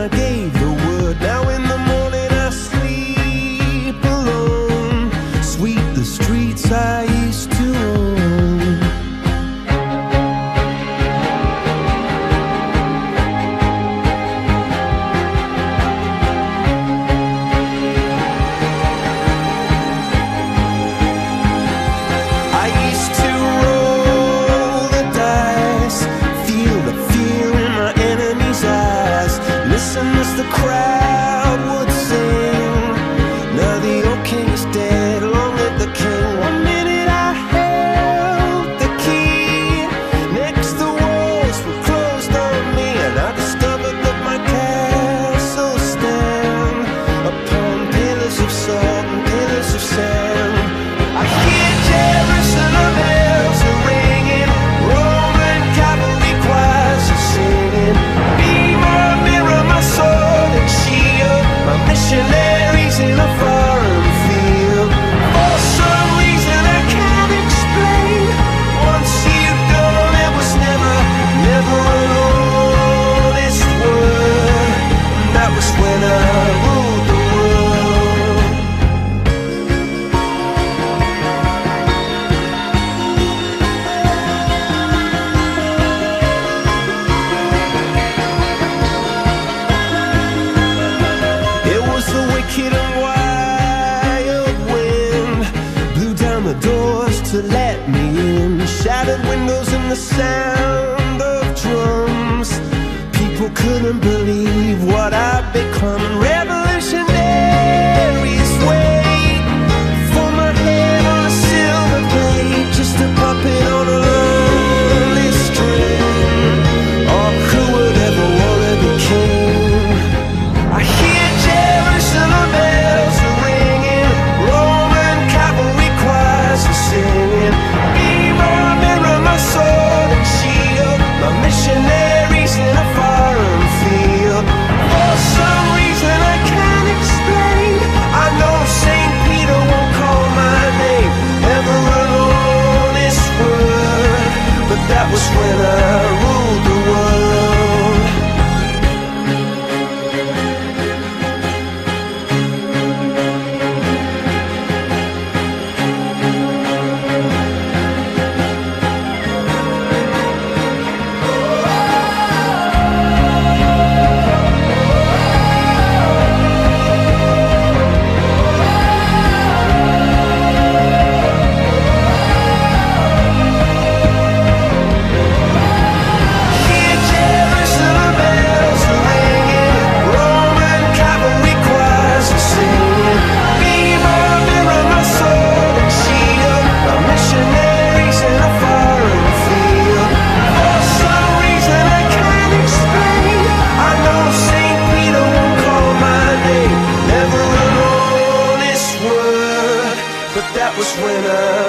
I gave the word. Now in the morning I sleep alone. Sweep the streets I used to own. I used to roll the dice, feel the fear in my enemy's eyes, listen as the crowd would sing. Now the old king is dead, long live the king. One minute I held the key, next the walls were closed on me, and I discovered that my castle stand upon pillars of salt and pillars of sand. I hear Jerusalem bells are ringing, Roman cavalry choirs are singing. Be my mirror, my sword and shield, my missionaries in a foreign field. For some reason I can't explain, once you've gone it was never, never an honest word. And that was when I ruled the world. It was the wicked and wild wind, blew down the doors to let me in, shattered windows and the sound of drums. People couldn't believe what I'd become. Revolutionaries wait for my head on a silver plate, just a puppet on a lonely string. Oh, who would ever wanna be king? I hear Jerusalem bells are ringing, Roman cavalry choirs are singing. Be my mirror, my sword and shield, my missionaries in a foreign field. For some reason I can't explain, I know St. Peter won't call my name, never an honest word. But that was when I ruled the world. Hear Jerusalem bells are ringing, Roman cavalry choirs are singing. Be my mirror, my sword and shield, my missionaries in a foreign field. For some reason I can't explain, I know St. Peter won't call my name, never an honest word. But that was when I